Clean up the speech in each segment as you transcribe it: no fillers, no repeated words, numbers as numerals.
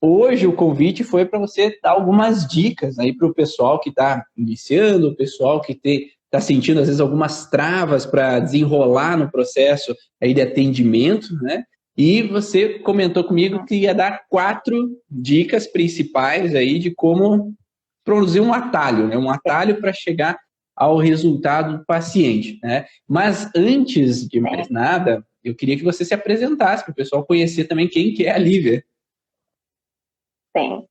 hoje o convite foi para você dar algumas dicas aí para o pessoal que está iniciando, o pessoal que está sentindo, às vezes, algumas travas para desenrolar no processo aí de atendimento, né? E você comentou comigo que ia dar 4 dicas principais aí de como produzir um atalho, né? Um atalho para chegar ao resultado do paciente, né? Mas antes de mais nada, eu queria que você se apresentasse para o pessoal conhecer também quem que é a Lívia. Sim,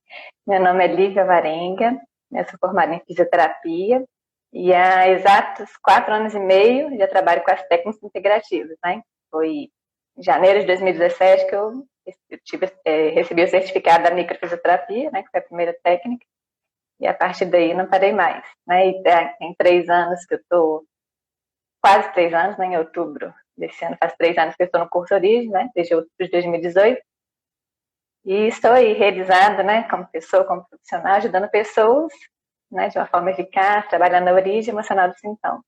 meu nome é Lívia Varenga, eu sou formada em fisioterapia e há exatos 4 anos e meio já trabalho com as técnicas integrativas, né? Foi em janeiro de 2017 que eu recebi o certificado da microfisioterapia, né? Que foi a primeira técnica, e a partir daí não parei mais, né? E tem 3 anos que eu estou, quase 3 anos, né? Em outubro desse ano faz 3 anos que eu estou no curso Origem, né? Desde outubro de 2018. E estou aí realizada, né, como pessoa, como profissional, ajudando pessoas, né, de uma forma eficaz, trabalhando na origem emocional do sintoma.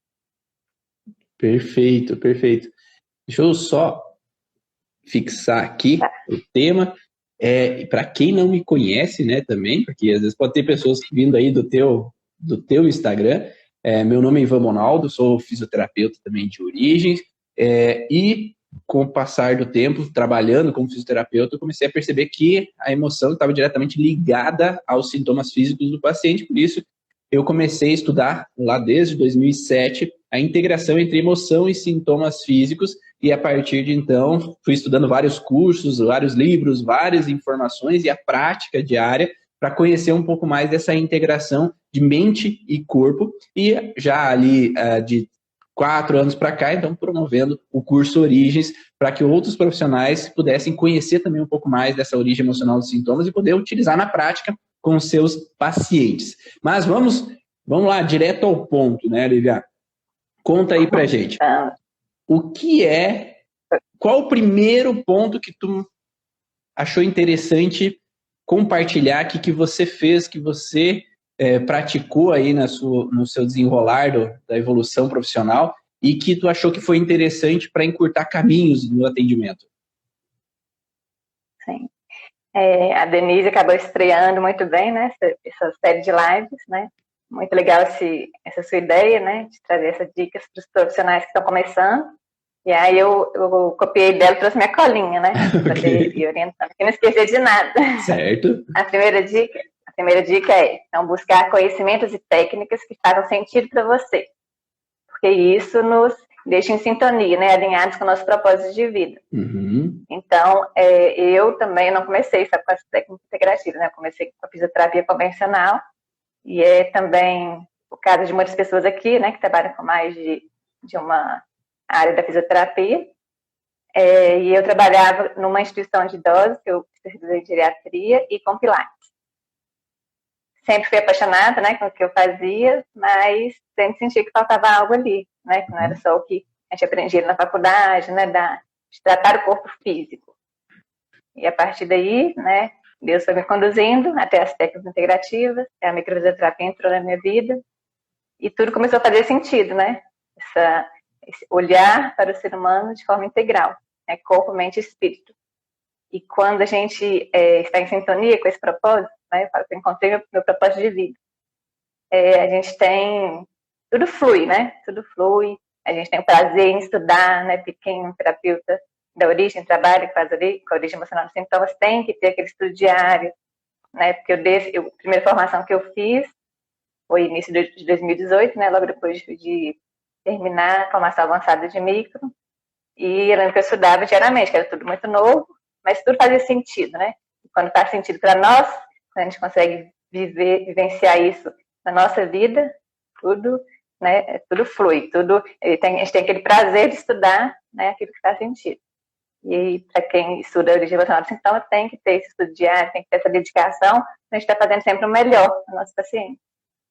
Perfeito, perfeito. Deixa eu só fixar aqui o tema. Para quem não me conhece, né, também, porque às vezes pode ter pessoas vindo aí do teu Instagram. Meu nome é Ivan Monaldo, sou fisioterapeuta também de origens, e com o passar do tempo, trabalhando como fisioterapeuta, eu comecei a perceber que a emoção estava diretamente ligada aos sintomas físicos do paciente, por isso eu comecei a estudar lá desde 2007 a integração entre emoção e sintomas físicos, e a partir de então fui estudando vários cursos, vários livros, várias informações e a prática diária para conhecer um pouco mais dessa integração de mente e corpo, e já ali de 4 anos para cá, então promovendo o curso Origens para que outros profissionais pudessem conhecer também um pouco mais dessa origem emocional dos sintomas e poder utilizar na prática com os seus pacientes. Mas vamos lá, direto ao ponto, né, Lívia? Conta aí pra gente. Qual o primeiro ponto que tu achou interessante compartilhar, que você fez, que você praticou aí no seu desenrolar da evolução profissional e que tu achou que foi interessante para encurtar caminhos no atendimento? Sim. A Denise acabou estreando muito bem, né, essa série de lives, né? Muito legal essa sua ideia, né, de trazer essas dicas para os profissionais que estão começando. E aí eu copiei dela e trouxe minha colinha, né, para poder ir orientando, porque não esquecer de nada. Certo. A primeira dica é, então, buscar conhecimentos e técnicas que façam sentido para você, porque isso nos deixa em sintonia, né, alinhados com o nosso propósito de vida. Uhum. Então, eu também não comecei só com as técnicas integrativas, né, eu comecei com a fisioterapia convencional, e é também o caso de muitas pessoas aqui, né, que trabalham com mais de uma área da fisioterapia. E eu trabalhava numa instituição de idosos, que eu especializei em geriatria e com pilates. Sempre fui apaixonada, né, com o que eu fazia, mas sempre senti que faltava algo ali, né, que não era só o que a gente aprendia na faculdade, né, de tratar o corpo físico. E a partir daí, né, Deus foi me conduzindo até as técnicas integrativas, a microfisioterapia entrou na minha vida, e tudo começou a fazer sentido, né, esse olhar para o ser humano de forma integral, né, corpo, mente e espírito. E quando a gente está em sintonia com esse propósito, né, eu falo que eu encontrei meu propósito de vida, a gente tem, tudo flui, né, tudo flui, a gente tem o prazer em estudar, né, porque quem é um terapeuta da origem trabalha com a origem emocional dos sintomas, tem que ter aquele estudo diário, né, porque a primeira formação que eu fiz foi início de 2018, né, logo depois de terminar a formação avançada de micro, e eu lembro que eu estudava diariamente, que era tudo muito novo, mas tudo fazia sentido, né? E quando faz sentido para nós, quando a gente consegue vivenciar isso na nossa vida, tudo, né, tudo flui, a gente tem aquele prazer de estudar, né, aquilo que faz sentido. E para quem estuda a origem emocional do sintoma, tem que ter esse estudo diário, tem que ter essa dedicação, a gente está fazendo sempre o melhor para o nosso paciente.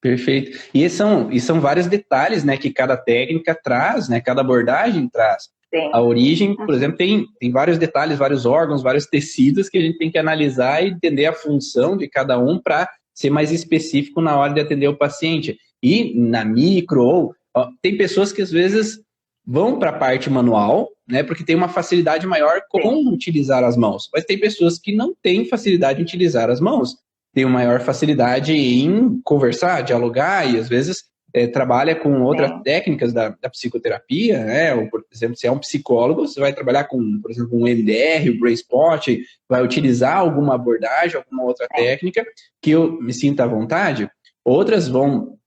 Perfeito. E são vários detalhes, né, que cada técnica traz, né, cada abordagem traz. Sim. A origem, por exemplo, tem vários detalhes, vários órgãos, vários tecidos que a gente tem que analisar e entender a função de cada um para ser mais específico na hora de atender o paciente. E na micro, tem pessoas que às vezes vão para a parte manual, né, porque tem uma facilidade maior com utilizar as mãos. Mas tem pessoas que não têm facilidade em utilizar as mãos, têm uma maior facilidade em conversar, dialogar, e às vezes trabalha com outras técnicas da psicoterapia, né? Ou, por exemplo, se é um psicólogo, você vai trabalhar com, por exemplo, um MDR, o Brain Spot, vai utilizar alguma abordagem, alguma outra técnica que eu me sinta à vontade. Outras vão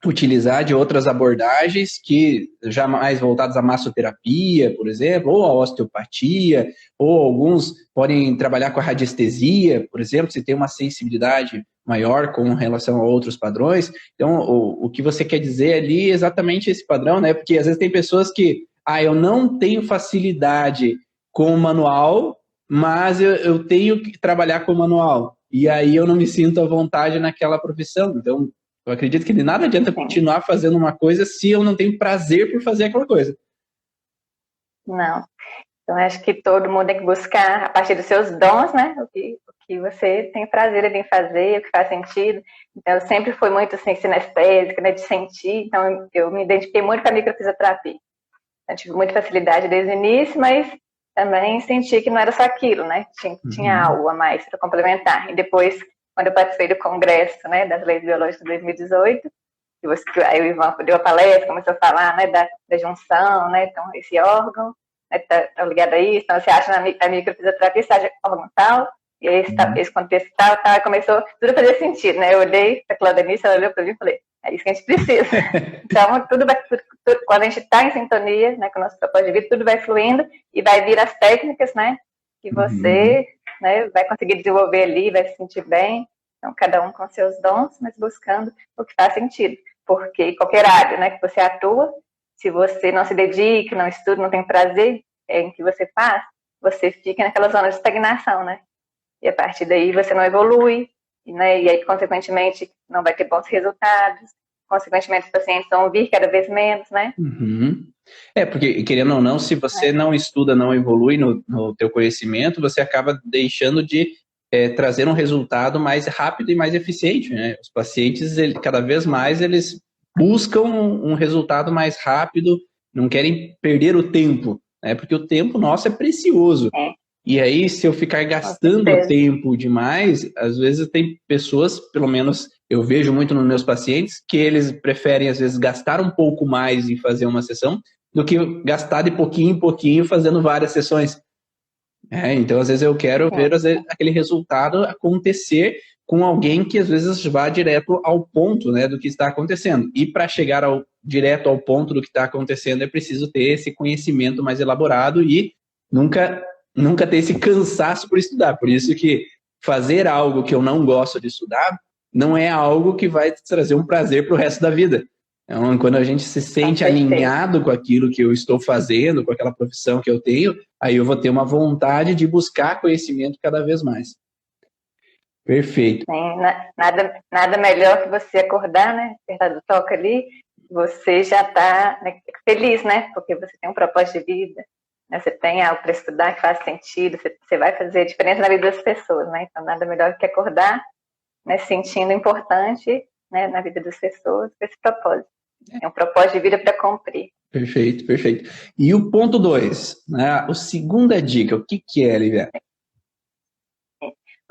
utilizar de outras abordagens que já mais voltadas à massoterapia, por exemplo, ou à osteopatia, ou alguns podem trabalhar com a radiestesia, por exemplo, se tem uma sensibilidade maior com relação a outros padrões. Então, o que você quer dizer ali é exatamente esse padrão, né? Porque às vezes tem pessoas que, eu não tenho facilidade com o manual, mas eu tenho que trabalhar com o manual. E aí eu não me sinto à vontade naquela profissão. Então, eu acredito que de nada adianta continuar fazendo uma coisa se eu não tenho prazer por fazer aquela coisa. Não. Então, acho que todo mundo tem que buscar, a partir dos seus dons, né? O que você tem prazer em fazer, o que faz sentido. Então, eu sempre fui muito assim, sinestésica, né? De sentir. Então, eu me identifiquei muito com a microfisioterapia. Eu tive muita facilidade desde o início, mas também senti que não era só aquilo, né? Tinha algo a mais para complementar. E depois, quando eu participei do congresso, né, das leis biológicas de 2018, aí o Ivan deu a palestra, começou a falar, né, da junção, né, então esse órgão está ligado a isso, então você acha a microfisioterapia está órgão tal, e aí esse contexto tal, começou tudo a fazer sentido, né, eu olhei para a Claudenice, ela olhou para mim e falei, é isso que a gente precisa. Então, quando a gente está em sintonia, né, com o nosso propósito de vida, tudo vai fluindo e vai vir as técnicas, né, que você né, vai conseguir desenvolver ali, vai se sentir bem. Então, cada um com seus dons, mas buscando o que faz sentido. Porque qualquer área, né, que você atua, se você não se dedica, não estuda, não tem prazer em que você faz, você fica naquela zona de estagnação, né? E a partir daí você não evolui, né? E aí, consequentemente, não vai ter bons resultados. Consequentemente, os pacientes vão vir cada vez menos, né? Porque, querendo ou não, se você não estuda, não evolui no teu conhecimento, você acaba deixando de trazer um resultado mais rápido e mais eficiente, né? Os pacientes, cada vez mais, eles buscam um resultado mais rápido, não querem perder o tempo, né? Porque o tempo nosso é precioso. E aí, se eu ficar gastando tempo demais, às vezes tem pessoas, pelo menos eu vejo muito nos meus pacientes, que eles preferem, às vezes, gastar um pouco mais em fazer uma sessão do que gastar de pouquinho em pouquinho fazendo várias sessões. Então, às vezes, eu quero ver aquele resultado acontecer com alguém que, às vezes, vá direto ao ponto, né, do que está acontecendo. E para chegar direto ao ponto do que está acontecendo, é preciso ter esse conhecimento mais elaborado e nunca ter esse cansaço por estudar. Por isso que fazer algo que eu não gosto de estudar não é algo que vai trazer um prazer para o resto da vida. Então, quando a gente se sente alinhado com aquilo que eu estou fazendo, com aquela profissão que eu tenho, aí eu vou ter uma vontade de buscar conhecimento cada vez mais. Perfeito. Sim, nada melhor que você acordar, né? Apertar do toque ali, você já está, né, feliz, né? Porque você tem um propósito de vida, né? Você tem algo para estudar que faz sentido, você vai fazer diferença na vida das pessoas, né? Então, nada melhor que acordar, né, se sentindo importante, né, na vida das pessoas, com esse propósito. É um propósito de vida para cumprir. Perfeito, perfeito. E o ponto 2, né? A segunda dica, o que é, Lívia?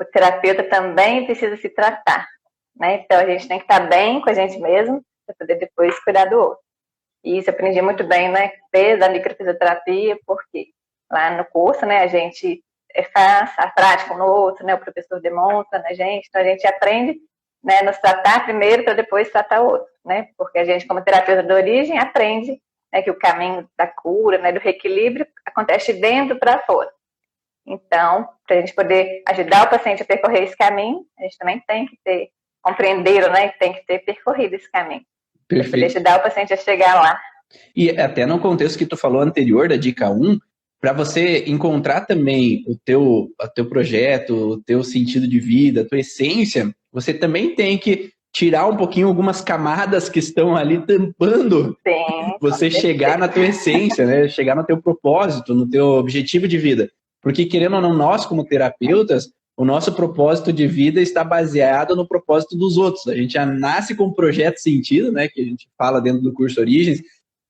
O terapeuta também precisa se tratar, né? Então, a gente tem que estar bem com a gente mesmo para poder depois cuidar do outro. E isso eu aprendi muito bem, né? Desde a microfisioterapia, porque lá no curso, né, a gente faz a prática um no outro, né? O professor demonstra na gente, então a gente aprende, né, nos tratar primeiro para depois tratar o outro, né? Porque a gente, como terapeuta de origem, aprende, né, que o caminho da cura, né, do reequilíbrio acontece de dentro para fora. Então, para a gente poder ajudar o paciente a percorrer esse caminho, a gente também tem que ter compreendido, né, tem que ter percorrido esse caminho. Para poder ajudar o paciente a chegar lá. E até no contexto que tu falou anterior, da dica 1, para você encontrar também o teu projeto, o teu sentido de vida, a tua essência, você também tem que tirar um pouquinho algumas camadas que estão ali tampando você chegar na tua essência, né? Chegar no teu propósito, no teu objetivo de vida. Porque, querendo ou não, nós como terapeutas, o nosso propósito de vida está baseado no propósito dos outros. A gente já nasce com um projeto sentido, né? Que a gente fala dentro do curso Origens,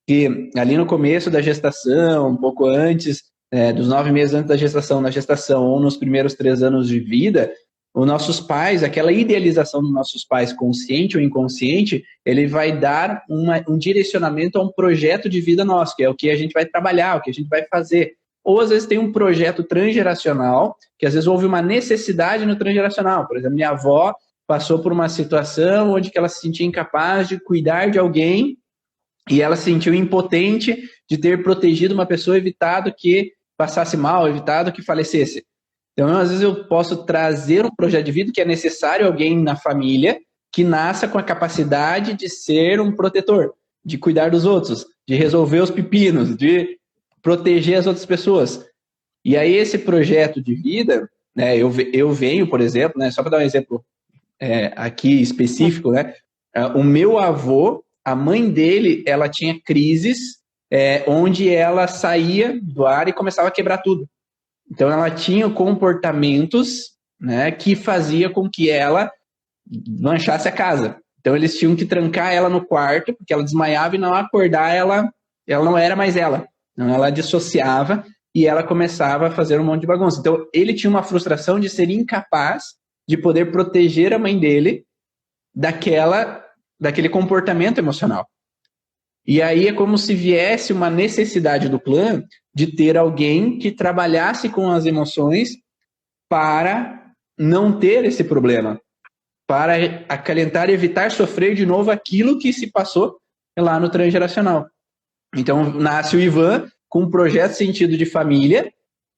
que ali no começo da gestação, um pouco antes, dos 9 meses antes da gestação, na gestação ou nos primeiros 3 anos de vida, os nossos pais, aquela idealização dos nossos pais, consciente ou inconsciente, ele vai dar um direcionamento a um projeto de vida nosso, que é o que a gente vai trabalhar, o que a gente vai fazer. Ou às vezes tem um projeto transgeracional, que às vezes houve uma necessidade no transgeracional. Por exemplo, minha avó passou por uma situação onde ela se sentia incapaz de cuidar de alguém e ela se sentiu impotente de ter protegido uma pessoa, evitado que passasse mal, evitado que falecesse. Então, às vezes eu posso trazer um projeto de vida que é necessário alguém na família que nasça com a capacidade de ser um protetor, de cuidar dos outros, de resolver os pepinos, de proteger as outras pessoas. E aí esse projeto de vida, né, eu venho, por exemplo, né, só para dar um exemplo aqui específico, né, o meu avô, a mãe dele, ela tinha crises onde ela saía do ar e começava a quebrar tudo. Então ela tinha comportamentos, né, que fazia com que ela manchasse a casa. Então eles tinham que trancar ela no quarto, porque ela desmaiava e não acordar, ela não era mais ela. Então ela dissociava e ela começava a fazer um monte de bagunça. Então ele tinha uma frustração de ser incapaz de poder proteger a mãe dele daquele comportamento emocional. E aí é como se viesse uma necessidade do clã de ter alguém que trabalhasse com as emoções para não ter esse problema, para acalentar e evitar sofrer de novo aquilo que se passou lá no transgeracional. Então nasce o Ivan com um projeto sentido de família,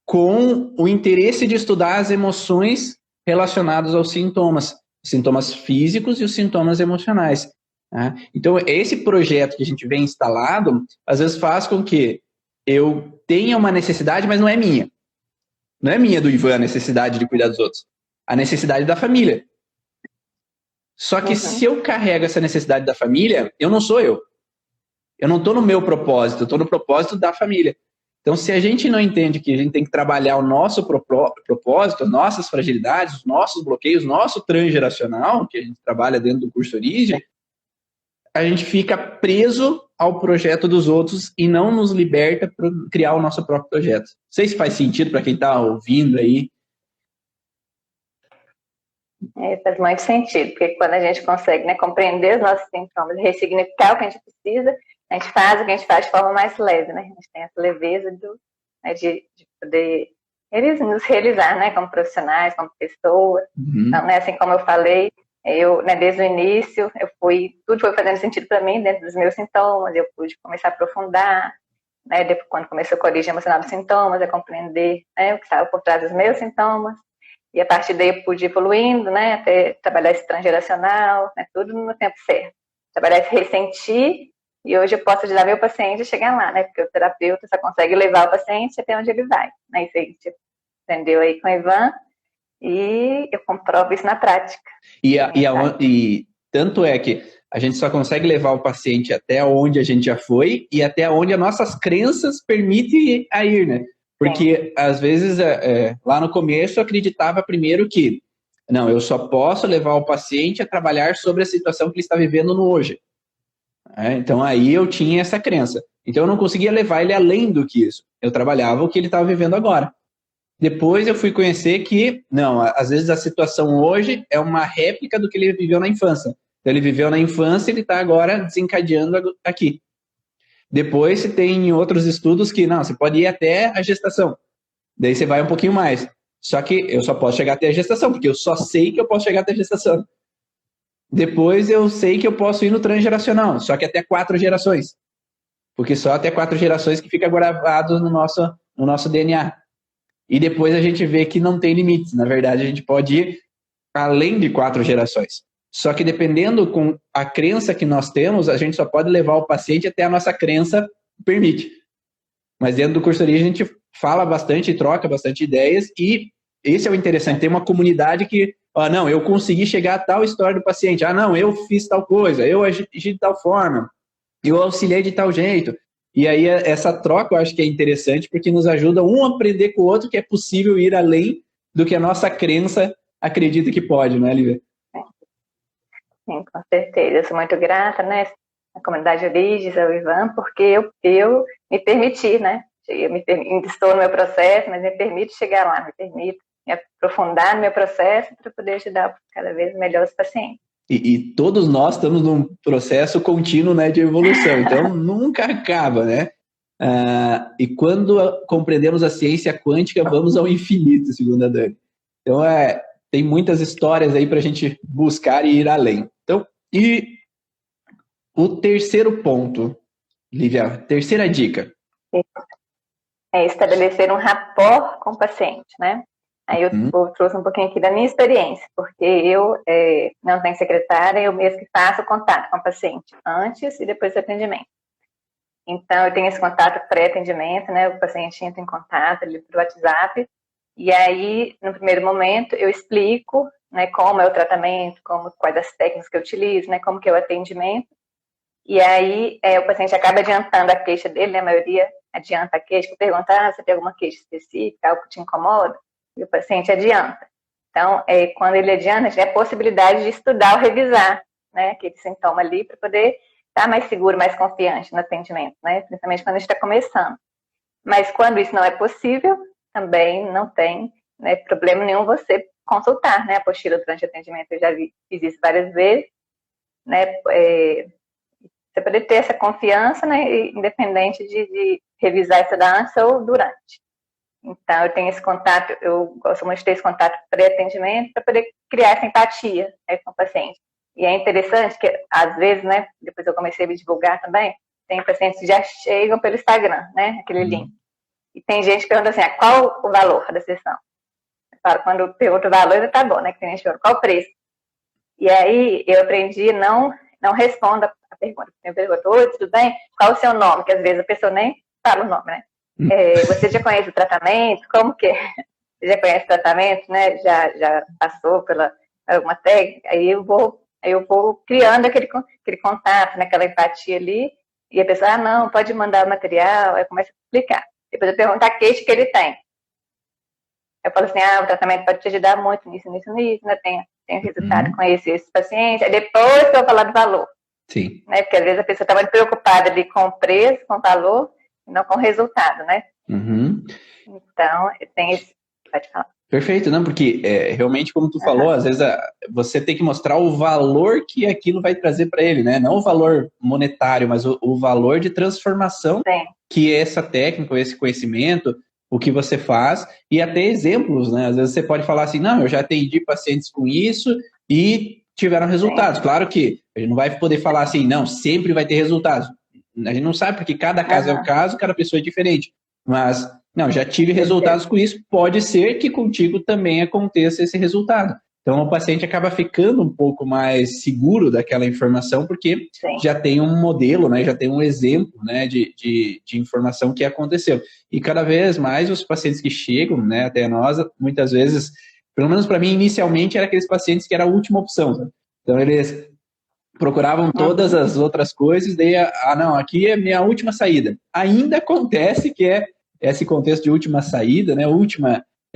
com o interesse de estudar as emoções relacionadas aos sintomas físicos e os sintomas emocionais. Então, esse projeto que a gente vê instalado, às vezes faz com que eu tenha uma necessidade, mas não é minha. Não é minha do Ivan a necessidade de cuidar dos outros. A necessidade da família. Só que se eu carrego essa necessidade da família, eu não sou eu. Eu não estou no meu propósito, eu estou no propósito da família. Então, se a gente não entende que a gente tem que trabalhar o nosso propósito, as nossas fragilidades, os nossos bloqueios, nosso transgeracional, que a gente trabalha dentro do curso Origem, a gente fica preso ao projeto dos outros e não nos liberta para criar o nosso próprio projeto. Não sei se faz sentido para quem está ouvindo aí. Faz muito sentido, porque quando a gente consegue, né, compreender os nossos sintomas e ressignificar o que a gente precisa, a gente faz o que a gente faz de forma mais leve, né? A gente tem essa leveza de poder nos realizar, né, como profissionais, como pessoas. Então, né, assim como eu falei, né, desde o início, tudo foi fazendo sentido para mim dentro dos meus sintomas, eu pude começar a aprofundar, né, depois, quando começou com a origem emocional dos sintomas, a compreender, né, o que estava por trás dos meus sintomas, e a partir daí eu pude ir evoluindo, né, até trabalhar esse transgeracional, né, tudo no tempo certo. Trabalhar esse ressentir, e hoje eu posso ajudar meu paciente a chegar lá, né, porque o terapeuta só consegue levar o paciente até onde ele vai, né, isso aí a gente aprendeu aí com o Ivan, e eu comprovo isso na prática. E tanto é que a gente só consegue levar o paciente até onde a gente já foi e até onde as nossas crenças permitem a ir, né? Porque, às vezes, lá no começo, eu acreditava primeiro que, não, eu só posso levar o paciente a trabalhar sobre a situação que ele está vivendo no hoje. Então, aí eu tinha essa crença. Então, eu não conseguia levar ele além do que isso. Eu trabalhava o que ele estava vivendo agora. Depois eu fui conhecer que, não, às vezes a situação hoje é uma réplica do que ele viveu na infância. Então, ele viveu na infância e ele está agora desencadeando aqui. Depois você tem outros estudos que, não, você pode ir até a gestação. Daí você vai um pouquinho mais. Só que eu só posso chegar até a gestação, porque eu só sei que eu posso chegar até a gestação. Depois eu sei que eu posso ir no transgeracional, só que até 4 gerações. Porque só até 4 gerações que fica gravado no nosso DNA. E depois a gente vê que não tem limites. Na verdade, a gente pode ir além de 4 gerações. Só que dependendo com a crença que nós temos, a gente só pode levar o paciente até a nossa crença permite. Mas dentro do curso Origem a gente fala bastante, troca bastante ideias e esse é o interessante. Tem uma comunidade que, não, eu consegui chegar a tal história do paciente. Não, eu fiz tal coisa, eu agi de tal forma, eu auxiliei de tal jeito. E aí essa troca eu acho que é interessante porque nos ajuda um a aprender com o outro que é possível ir além do que a nossa crença acredita que pode, né, Lívia? Sim, com certeza. Eu sou muito grata, né? na comunidade Origens, ao Ivan, porque eu me permiti, né? Ainda estou no meu processo, mas me permito chegar lá, me permito me aprofundar no meu processo para poder ajudar cada vez melhor os pacientes. E todos nós estamos num processo contínuo, né, de evolução, então nunca acaba, né? E quando compreendemos a ciência quântica, vamos ao infinito, segundo a Dani. Então, tem muitas histórias aí para a gente buscar e ir além. Então, e o terceiro ponto, Lívia, terceira dica. É estabelecer um rapport com o paciente, né? Aí eu trouxe um pouquinho aqui da minha experiência, porque eu não tenho secretária, eu mesmo que faço contato com o paciente antes e depois do atendimento. Então, eu tenho esse contato pré-atendimento, né? O paciente entra em contato ali pelo WhatsApp, e aí, no primeiro momento, eu explico, né, como é o tratamento, quais as técnicas que eu utilizo, né, como que é o atendimento, e aí o paciente acaba adiantando a queixa dele, né? A maioria adianta a queixa, pergunta, você tem alguma queixa específica, algo que te incomoda? E o paciente adianta. Então, quando ele adianta, a gente tem a possibilidade de estudar ou revisar, né, aquele sintoma ali para poder estar mais seguro, mais confiante no atendimento, né, principalmente quando a gente está começando. Mas quando isso não é possível, também não tem, né, problema nenhum você consultar, né, a apostila durante o atendimento. Eu já fiz isso várias vezes, né, você poder ter essa confiança, né, independente de revisar isso antes ou durante. Então, eu tenho esse contato, eu gosto muito de ter esse contato pré-atendimento para poder criar essa empatia, né, com o paciente. E é interessante que, às vezes, né, depois eu comecei a me divulgar também, tem pacientes que já chegam pelo Instagram, né, aquele link. E tem gente que pergunta assim, qual o valor da sessão? Eu falo, quando eu pergunto o valor, já tá bom, né, que tem gente que pergunta, qual o preço? E aí, eu aprendi, não responda a pergunta. Eu pergunto, oi, tudo bem? Qual o seu nome? Que às vezes a pessoa nem fala o nome, né? Você já conhece o tratamento? Como que é? Você já conhece o tratamento, né? Já passou pela alguma técnica? Aí eu vou criando aquele contato, né? Aquela empatia ali, e a pessoa, não, pode mandar o material, aí começa a explicar. Depois eu pergunto a queixa que ele tem. Eu falo assim, o tratamento pode te ajudar muito nisso, né? Tem resultado com esses pacientes. Aí depois que eu falar do valor. Sim. Né? Porque às vezes a pessoa está muito preocupada ali com o preço, com o valor, não com o resultado, né? Então, tem esse... Pode falar. Perfeito, não? Porque realmente, como tu falou, às vezes você tem que mostrar o valor que aquilo vai trazer para ele, né? Não o valor monetário, mas o valor de transformação que essa técnica, esse conhecimento, o que você faz, e até exemplos, né? Às vezes você pode falar assim, não, eu já atendi pacientes com isso e tiveram resultados. Claro que a gente não vai poder falar assim, não, sempre vai ter resultados. A gente não sabe, porque cada caso é um caso, cada pessoa é diferente. Mas, não, já tive resultados com isso, pode ser que contigo também aconteça esse resultado. Então, o paciente acaba ficando um pouco mais seguro daquela informação, porque já tem um modelo, né, já tem um exemplo, né, de informação que aconteceu. E cada vez mais os pacientes que chegam, né, até nós, muitas vezes, pelo menos para mim, inicialmente, eram aqueles pacientes que era a última opção. Né? Então, eles procuravam todas as outras coisas, daí, não, aqui é minha última saída. Ainda acontece que é esse contexto de última saída, né, a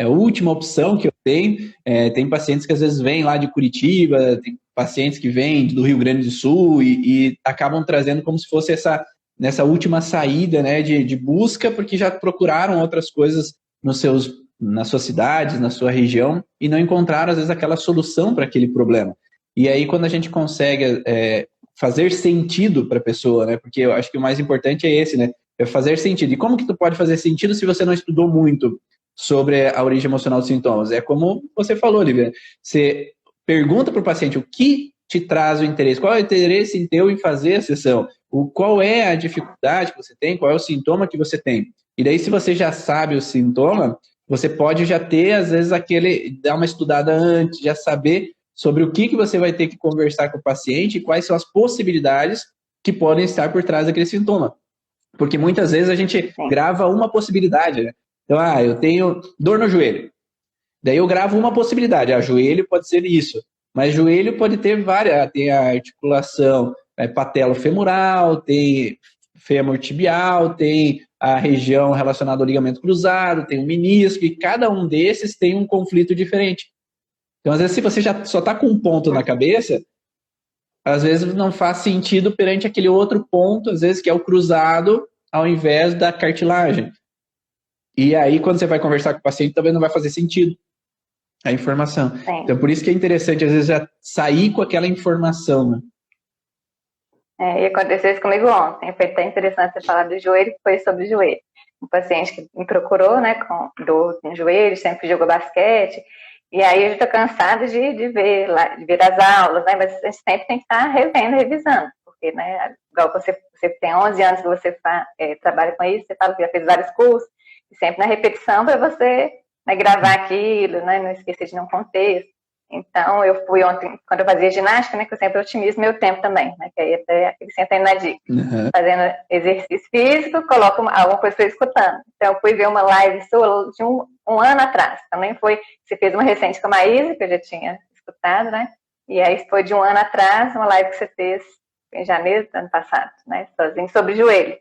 última opção que eu tenho. Tem pacientes que às vezes vêm lá de Curitiba, tem pacientes que vêm do Rio Grande do Sul e acabam trazendo como se fosse nessa última saída, né, de busca, porque já procuraram outras coisas nas suas cidades, na sua região, e não encontraram, às vezes, aquela solução para aquele problema. E aí, quando a gente consegue fazer sentido para a pessoa, né, porque eu acho que o mais importante é esse, né, é fazer sentido. E como que tu pode fazer sentido se você não estudou muito sobre a origem emocional dos sintomas? É como você falou, Lívia, você pergunta para o paciente o que te traz o interesse, qual é o interesse em teu em fazer a sessão, qual é a dificuldade que você tem, qual é o sintoma que você tem. E daí, se você já sabe o sintoma, você pode já ter, às vezes, dar uma estudada antes, já saber sobre o que você vai ter que conversar com o paciente e quais são as possibilidades que podem estar por trás daquele sintoma. Porque muitas vezes a gente grava uma possibilidade, né? Então, eu tenho dor no joelho. Daí eu gravo uma possibilidade. Joelho pode ser isso. Mas joelho pode ter várias. Tem a articulação patelofemoral, tem fêmur tibial, tem a região relacionada ao ligamento cruzado, tem o menisco, e cada um desses tem um conflito diferente. Então, às vezes, se você já só está com um ponto na cabeça, às vezes não faz sentido perante aquele outro ponto, às vezes que é o cruzado, ao invés da cartilagem. E aí, quando você vai conversar com o paciente, também não vai fazer sentido a informação. Sim. Então, por isso que é interessante, às vezes, já sair com aquela informação, né? E aconteceu isso comigo ontem. Foi até interessante você falar do joelho, que foi sobre o joelho. Um paciente que me procurou, né, com dor no joelho, sempre jogou basquete. E aí eu estou cansada de ver as aulas, né? Mas a gente sempre tem que estar revendo, revisando. Porque, né, igual você tem 11 anos que você trabalha com isso, você fala que já fez vários cursos, e sempre na repetição para você, né, gravar aquilo, né, não esquecer de nenhum contexto. Então, eu fui ontem, quando eu fazia ginástica, né, que eu sempre otimizo meu tempo também, né, que aí até ele senta aí na dica. Fazendo exercício físico, coloco alguma coisa para escutando. Então, eu fui ver uma live sua de um ano atrás. Também foi, você fez uma recente com a Maísa, que eu já tinha escutado, né, e aí foi de um ano atrás, uma live que você fez em janeiro do ano passado, né, sozinho, sobre joelho.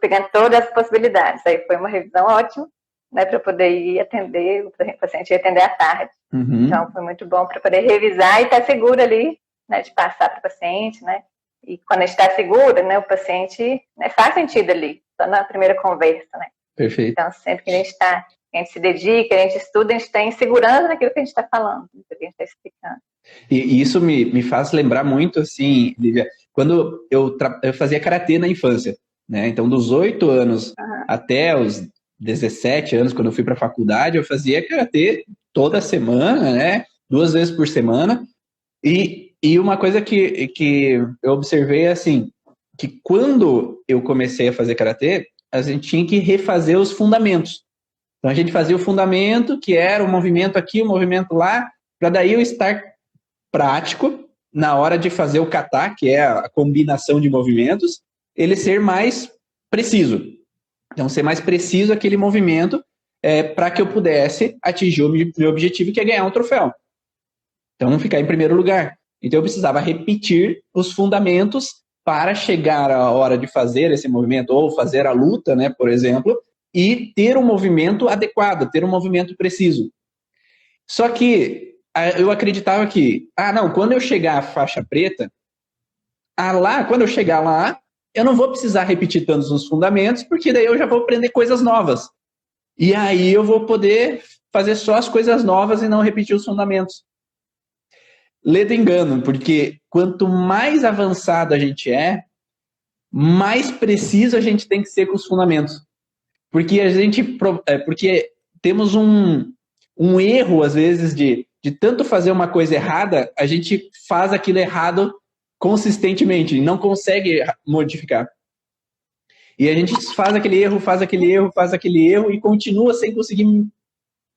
Pegando todas as possibilidades. Aí foi uma revisão ótima, né, para poder ir atender, o paciente ia atender à tarde. Então, foi muito bom para poder revisar e estar seguro ali, né, de passar para o paciente, né, e quando a gente está seguro, né, o paciente, né, faz sentido ali, só na primeira conversa, né. Perfeito. Então, sempre que a gente se dedica, a gente estuda, a gente tem segurança naquilo que a gente está falando, naquilo que a gente está explicando. E isso me faz lembrar muito, assim, Lívia, quando eu fazia karatê na infância, né, então dos 8 anos até os 17 anos, quando eu fui para a faculdade, eu fazia karatê toda semana, né? 2 vezes por semana. E uma coisa que eu observei é assim, que quando eu comecei a fazer karatê, a gente tinha que refazer os fundamentos. Então a gente fazia o fundamento, que era o movimento aqui, o movimento lá, para daí eu estar prático na hora de fazer o kata, que é a combinação de movimentos, ele ser mais preciso. Então, ser mais preciso aquele movimento para que eu pudesse atingir o meu objetivo, que é ganhar um troféu. Então, ficar em primeiro lugar. Então, eu precisava repetir os fundamentos para chegar à hora de fazer esse movimento, ou fazer a luta, né, por exemplo, e ter um movimento adequado, ter um movimento preciso. Só que eu acreditava que, não, quando eu chegar à faixa preta, quando eu chegar lá, eu não vou precisar repetir tantos os fundamentos, porque daí eu já vou aprender coisas novas. E aí eu vou poder fazer só as coisas novas e não repetir os fundamentos. Ledo engano, porque quanto mais avançado a gente mais preciso a gente tem que ser com os fundamentos. Porque porque temos um erro, às vezes, de tanto fazer uma coisa errada, a gente faz aquilo errado consistentemente e não consegue modificar. E a gente faz aquele erro e continua sem conseguir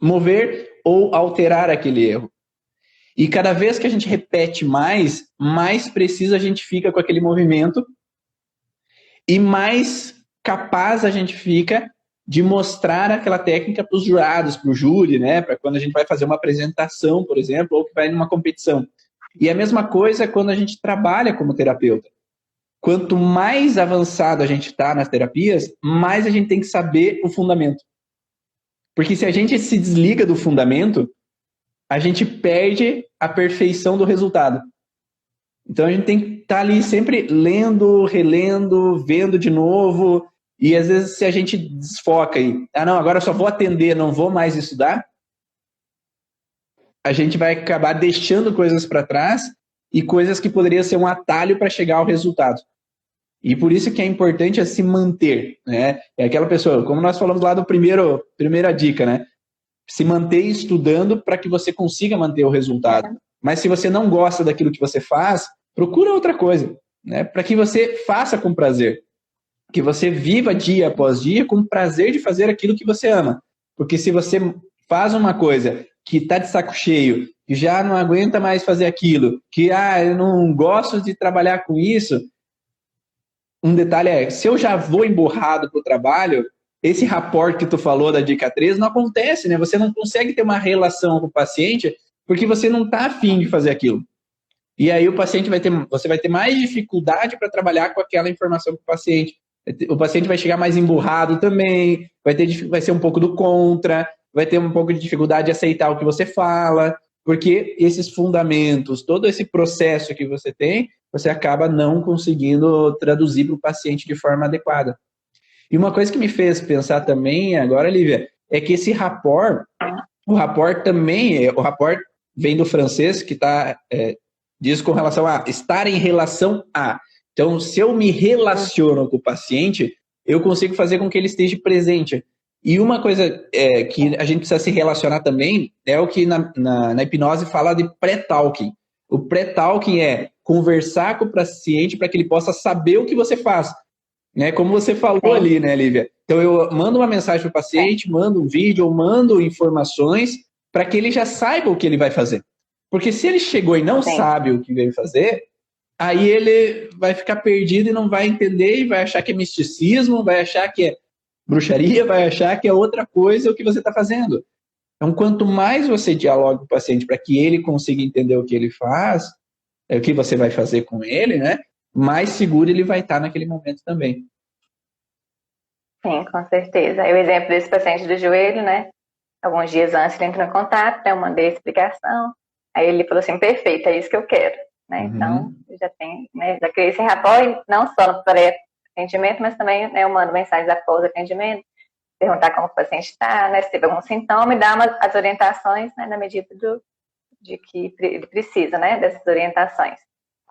mover ou alterar aquele erro. E cada vez que a gente repete mais preciso a gente fica com aquele movimento e mais capaz a gente fica de mostrar aquela técnica para os jurados, para o júri, né? Para quando a gente vai fazer uma apresentação, por exemplo, ou que vai numa competição. E a mesma coisa quando a gente trabalha como terapeuta. Quanto mais avançado a gente está nas terapias, mais a gente tem que saber o fundamento. Porque se a gente se desliga do fundamento, a gente perde a perfeição do resultado. Então a gente tem que estar ali sempre lendo, relendo, vendo de novo. E às vezes se a gente desfoca e, não, agora eu só vou atender, não vou mais estudar, a gente vai acabar deixando coisas para trás e coisas que poderiam ser um atalho para chegar ao resultado. E por isso que é importante se manter, né? É aquela pessoa, como nós falamos lá do primeira dica, né? Se manter estudando para que você consiga manter o resultado. Mas se você não gosta daquilo que você faz, procura outra coisa, né? Para que você faça com prazer. Que você viva dia após dia com prazer de fazer aquilo que você ama. Porque se você faz uma coisa que está de saco cheio, que já não aguenta mais fazer aquilo, que eu não gosto de trabalhar com isso, um detalhe se eu já vou emburrado para o trabalho, esse rapport que tu falou da dica 3 não acontece, né? Você não consegue ter uma relação com o paciente porque você não está afim de fazer aquilo. E aí você vai ter mais dificuldade para trabalhar com aquela informação com o paciente. O paciente vai chegar mais emburrado também, vai ser um pouco do contra, vai ter um pouco de dificuldade de aceitar o que você fala. porque esses fundamentos, todo esse processo que você tem, você acaba não conseguindo traduzir para o paciente de forma adequada. E uma coisa que me fez pensar também agora, Lívia, é que esse rapport, o rapport também, o rapport vem do francês, que diz com relação a estar em relação a. Então, se eu me relaciono com o paciente, eu consigo fazer com que ele esteja presente. E uma coisa que a gente precisa se relacionar também é o que na hipnose fala de pré-talking. O pré-talking é conversar com o paciente para que ele possa saber o que você faz. Né? Como você falou ali, né, Lívia? Então, eu mando uma mensagem para o paciente, mando um vídeo, ou mando informações para que ele já saiba o que ele vai fazer. Porque se ele chegou e não sabe o que veio fazer, aí ele vai ficar perdido e não vai entender e vai achar que é misticismo, vai achar que é bruxaria, vai achar que é outra coisa o que você está fazendo. Então, quanto mais você dialoga com o paciente para que ele consiga entender o que ele faz, o que você vai fazer com ele, né? Mais seguro ele vai estar naquele momento também. Sim, com certeza. O exemplo desse paciente do joelho, né? Alguns dias antes ele entrou em contato, né? Eu mandei a explicação. Aí ele falou assim, perfeito, é isso que eu quero. Né? Então, eu já tenho, né? Já criei esse rapport, não só no pré-atendimento, mas também, né, eu mando mensagens após o atendimento, perguntar como o paciente está, né? Se teve algum sintoma e dar as orientações, né? Na medida de que ele precisa, né? Dessas orientações.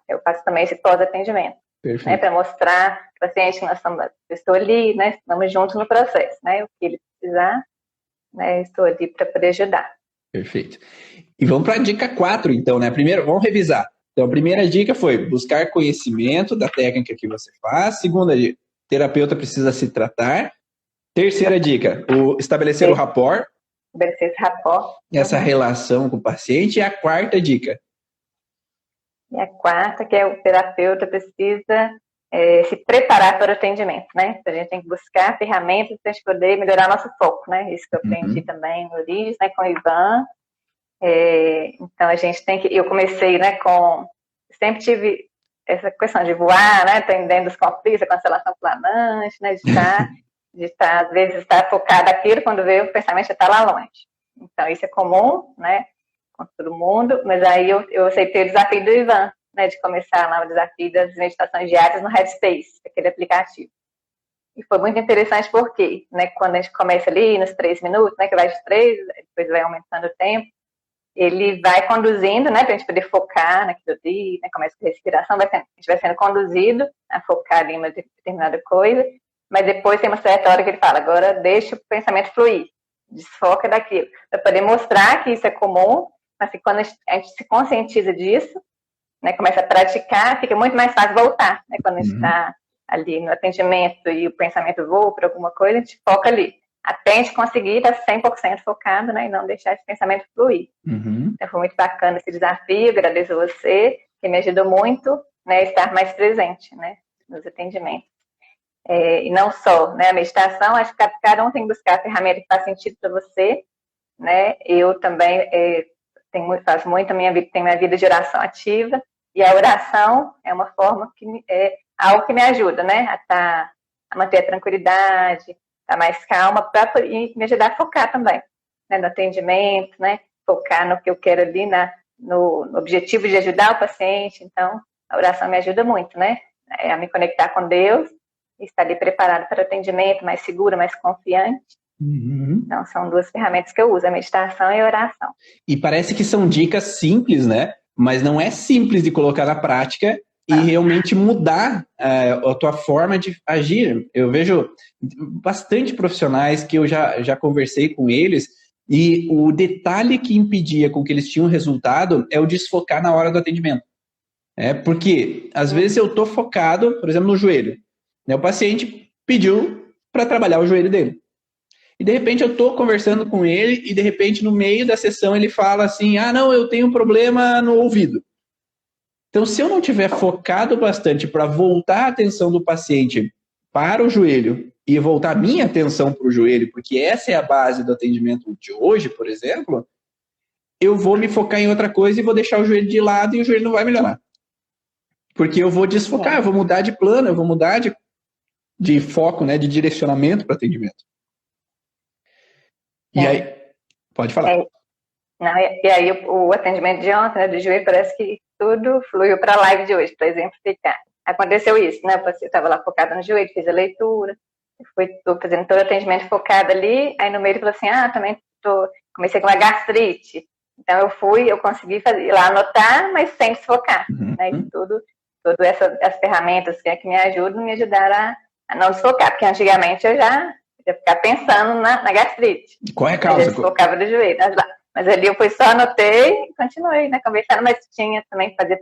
Eu faço também esse pós-atendimento, né, para mostrar para o paciente que eu estou ali, né, estamos juntos no processo, né, o que ele precisar, né, estou ali para poder ajudar. Perfeito. E vamos para a dica 4, então, né? Primeiro, vamos revisar. Então, a primeira dica foi buscar conhecimento da técnica que você faz. Segunda dica, terapeuta precisa se tratar. Terceira dica, estabelecer o rapport. Estabelecer esse rapport. Essa relação com o paciente. E a quarta dica. E a quarta, que é o terapeuta precisa se preparar para o atendimento, né? A gente tem que buscar ferramentas para a gente poder melhorar nosso foco, né? Isso que eu aprendi também no Origens, né, com o Ivan. Então, a gente tem que... Eu comecei, né, sempre tive essa questão de voar, né? Atendendo os conflitos, a constelação planante, né? Às vezes, estar focada naquilo, quando vê o pensamento já está lá longe. Então, isso é comum, né? Com todo mundo, mas aí eu aceitei o desafio do Ivan, né, de começar lá o desafio das meditações diárias no Headspace, aquele aplicativo. E foi muito interessante porque, né, quando a gente começa ali nos 3 minutos, né, que vai de 3, depois vai aumentando o tempo, ele vai conduzindo, né, para a gente poder focar naquilo ali, né, começa com a respiração, a gente vai sendo conduzido a focar ali em uma determinada coisa, mas depois tem uma certa hora que ele fala, agora deixa o pensamento fluir, desfoca daquilo, para poder mostrar que isso é comum, mas que quando a gente se conscientiza disso, né, começa a praticar, fica muito mais fácil voltar, né, quando a gente está ali no atendimento e o pensamento voa para alguma coisa, a gente foca ali, até a gente conseguir estar 100% focado, né, e não deixar esse pensamento fluir. Então foi muito bacana esse desafio, agradeço a você, que me ajudou muito, né, a estar mais presente, né, nos atendimentos. E não só, né, a meditação, acho que cada um tem que buscar a ferramenta que faz sentido para você, né, eu também... faço muito a minha vida, tenho minha vida de oração ativa, e a oração é uma forma que algo que me ajuda, né, a manter a tranquilidade, estar mais calma, e me ajudar a focar também, né, no atendimento, né, focar no que eu quero ali, no objetivo de ajudar o paciente. Então, a oração me ajuda muito, né, a me conectar com Deus, e estar ali preparado para o atendimento, mais seguro, mais confiante. Então, são 2 ferramentas que eu uso, a meditação e a oração. E parece que são dicas simples, né? Mas não é simples de colocar na prática e realmente mudar a tua forma de agir. Eu vejo bastante profissionais que eu já conversei com eles e o detalhe que impedia com que eles tinham resultado é o desfocar na hora do atendimento. Porque, às vezes, eu estou focado, por exemplo, no joelho. Né? O paciente pediu para trabalhar o joelho dele. E, de repente, eu estou conversando com ele e, de repente, no meio da sessão, ele fala assim, não, eu tenho um problema no ouvido. Então, se eu não tiver focado bastante para voltar a atenção do paciente para o joelho e voltar a minha atenção para o joelho, porque essa é a base do atendimento de hoje, por exemplo, eu vou me focar em outra coisa e vou deixar o joelho de lado e o joelho não vai melhorar. Porque eu vou desfocar, eu vou mudar de plano, eu vou mudar de foco, né, de direcionamento para atendimento. E aí, pode falar. Não, e aí o atendimento de ontem, né, do joelho, parece que tudo fluiu para a live de hoje, para exemplificar. Aconteceu isso, né? Você estava lá focada no joelho, fez a leitura, estou fazendo todo o atendimento focado ali, aí no meio ele falou assim, também comecei com uma gastrite. Então eu consegui fazer, lá anotar, mas sem desfocar, né? E todas as ferramentas que me ajudam, me ajudaram a não desfocar, porque antigamente eu já ia ficar pensando na gastrite. Qual é a causa? Eu desfocava do joelho, mas ali eu só anotei e continuei, né, conversando, mas tinha também que fazer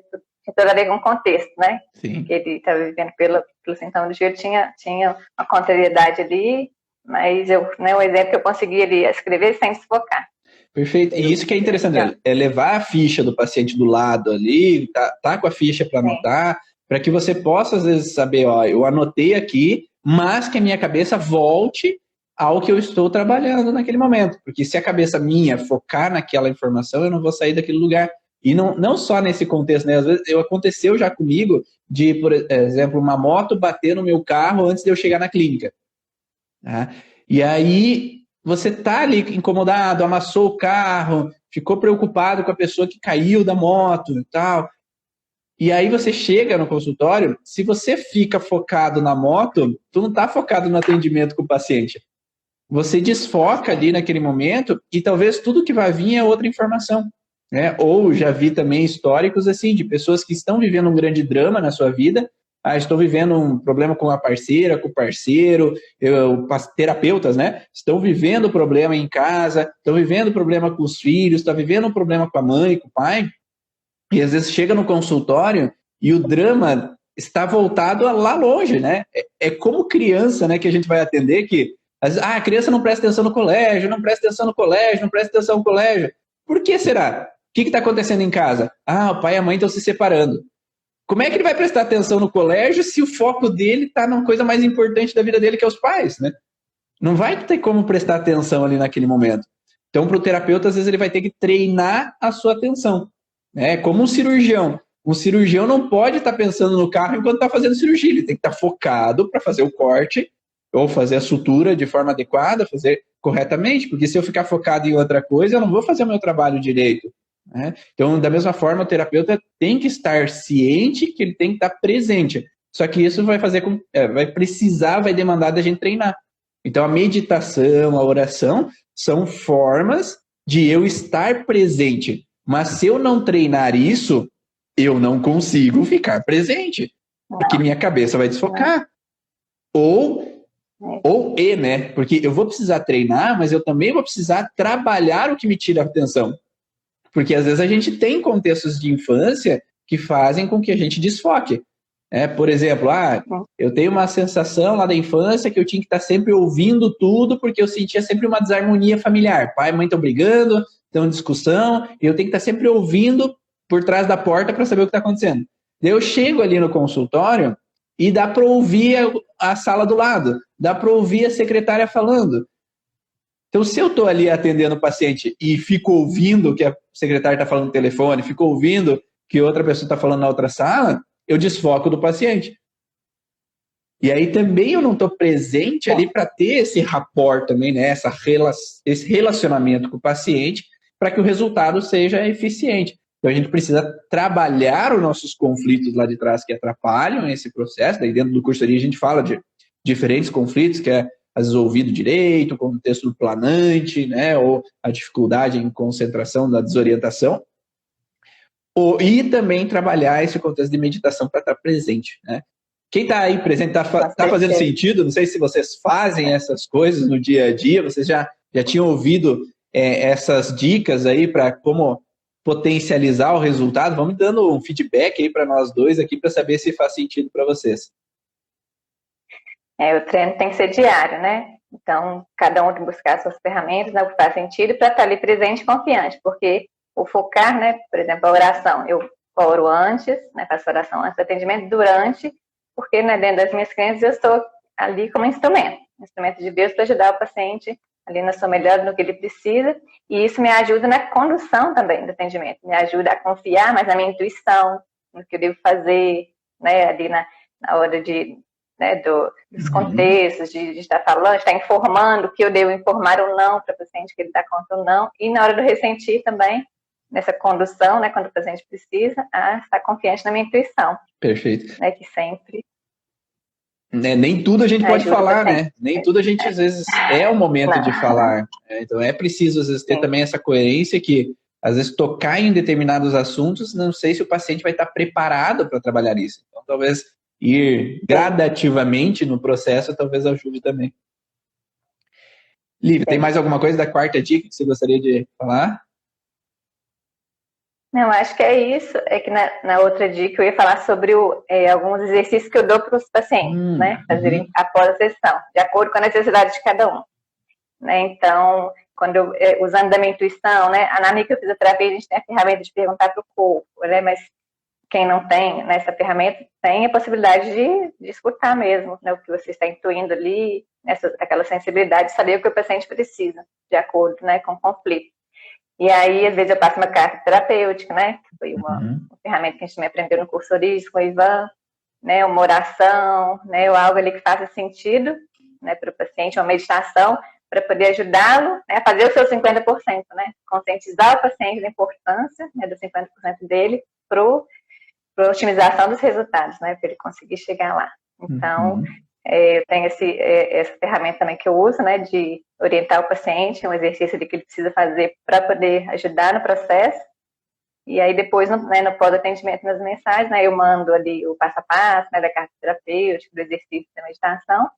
toda a ver com o contexto, né? Sim. Que ele estava vivendo pelo sintoma do joelho, tinha uma contrariedade ali, mas o exemplo que eu consegui ali escrever sem desfocar. Perfeito. E isso que é interessante, é levar a ficha do paciente do lado ali, tá com a ficha para anotar, para que você possa, às vezes, saber, eu anotei aqui, mas que a minha cabeça volte ao que eu estou trabalhando naquele momento. Porque se a cabeça minha focar naquela informação, eu não vou sair daquele lugar. E não só nesse contexto, né? Às vezes aconteceu já comigo de, por exemplo, uma moto bater no meu carro antes de eu chegar na clínica. Tá? E aí você tá ali incomodado, amassou o carro, ficou preocupado com a pessoa que caiu da moto e tal. E aí você chega no consultório, se você fica focado na moto, tu não tá focado no atendimento com o paciente. Você desfoca ali naquele momento e talvez tudo que vai vir é outra informação. Né? Ou já vi também históricos assim, de pessoas que estão vivendo um grande drama na sua vida, estão vivendo um problema com a parceira, com o parceiro, terapeutas, né? Estão vivendo problema em casa, estão vivendo problema com os filhos, estão vivendo um problema com a mãe, com o pai, e às vezes chega no consultório e o drama está voltado lá longe, né? É como criança, né, que a gente vai atender que a criança não presta atenção no colégio, não presta atenção no colégio, não presta atenção no colégio. Por que será? O que está acontecendo em casa? O pai e a mãe estão se separando. Como é que ele vai prestar atenção no colégio se o foco dele está na coisa mais importante da vida dele, que é os pais, né? Não vai ter como prestar atenção ali naquele momento. Então, para o terapeuta, às vezes ele vai ter que treinar a sua atenção. Né? Como um cirurgião. Um cirurgião não pode estar pensando no carro enquanto está fazendo cirurgia. Ele tem que estar focado para fazer o corte ou fazer a sutura de forma adequada, fazer corretamente, porque se eu ficar focado em outra coisa, eu não vou fazer o meu trabalho direito. Né? Então, da mesma forma, o terapeuta tem que estar ciente que ele tem que estar presente. Só que isso vai fazer vai demandar da gente treinar. Então, a meditação, a oração, são formas de eu estar presente. Mas se eu não treinar isso, eu não consigo ficar presente. Porque minha cabeça vai desfocar. Né? Porque eu vou precisar treinar, mas eu também vou precisar trabalhar o que me tira a atenção. Porque às vezes a gente tem contextos de infância que fazem com que a gente desfoque. Por exemplo, eu tenho uma sensação lá da infância que eu tinha que estar sempre ouvindo tudo porque eu sentia sempre uma desarmonia familiar. Pai e mãe estão brigando, estão em discussão, e eu tenho que estar sempre ouvindo por trás da porta para saber o que está acontecendo. Daí eu chego ali no consultório e dá para ouvir a sala do lado, dá para ouvir a secretária falando. Então, se eu estou ali atendendo o paciente e fico ouvindo o que a secretária está falando no telefone, fico ouvindo que outra pessoa está falando na outra sala, eu desfoco do paciente. E aí também eu não estou presente ali para ter esse rapport também, né? Esse relacionamento com o paciente, para que o resultado seja eficiente. Então a gente precisa trabalhar os nossos conflitos lá de trás que atrapalham esse processo. Daí dentro do cursoria a gente fala de diferentes conflitos, que é às vezes o ouvido direito, o contexto do planante, né? Ou a dificuldade em concentração da desorientação. E também trabalhar esse contexto de meditação para estar presente, né? Quem está aí presente, está fazendo sentido? Não sei se vocês fazem essas coisas no dia a dia, vocês já tinham ouvido essas dicas aí para como potencializar o resultado? Vamos dando um feedback aí para nós dois aqui para saber se faz sentido para vocês. O treino tem que ser diário, né? Então, cada um tem que buscar suas ferramentas, né, o que faz sentido para estar ali presente e confiante, porque o focar, né, por exemplo, a oração, eu oro antes, né, faço oração antes do atendimento, durante, porque né, dentro das minhas crenças eu estou ali como instrumento de Deus para ajudar o paciente ali na sua melhor, no que ele precisa, e isso me ajuda na condução também do atendimento, me ajuda a confiar mais na minha intuição, no que eu devo fazer, né, ali na hora de né, dos contextos, de estar falando, de estar informando o que eu devo informar ou não para o paciente, que ele dá conta ou não, e na hora do ressentir também, nessa condução, né, quando o paciente precisa, a estar confiante na minha intuição. Perfeito. Né, que sempre... Nem tudo a gente pode falar, né? Nem tudo a gente, às vezes, é o momento de falar. Então, é preciso, às vezes, ter também essa coerência que, às vezes, tocar em determinados assuntos, não sei se o paciente vai estar preparado para trabalhar isso. Então, talvez ir gradativamente no processo, talvez ajude também. Lívia, tem mais alguma coisa da quarta dica que você gostaria de falar? Não, acho que é isso. É que na outra dica eu ia falar sobre alguns exercícios que eu dou para os pacientes, né? Fazerem após a sessão, de acordo com a necessidade de cada um. Né? Então, usando da minha intuição, né? Na microfisioterapia a gente tem a ferramenta de perguntar para o corpo, né? Mas quem não tem nessa ferramenta tem a possibilidade de escutar mesmo, né? O que você está intuindo ali, aquela sensibilidade, saber o que o paciente precisa, de acordo, né, com o conflito. E aí, às vezes, eu passo uma carta terapêutica, né? Que foi uma ferramenta que a gente também aprendeu no curso Origens com o Ivan, né? Uma oração, né? Ou algo ali que faça sentido, né? Para o paciente, uma meditação, para poder ajudá-lo, né? A fazer o seu 50%, né? Conscientizar o paciente da importância, né? Dos 50% dele para a otimização dos resultados, né? Para ele conseguir chegar lá. Então, eu tenho essa ferramenta também que eu uso, né, de orientar o paciente, um exercício que ele precisa fazer para poder ajudar no processo. E aí depois, no pós-atendimento nas mensagens, né, eu mando ali o passo a passo, né, da carta terapêutica, do exercício da meditação,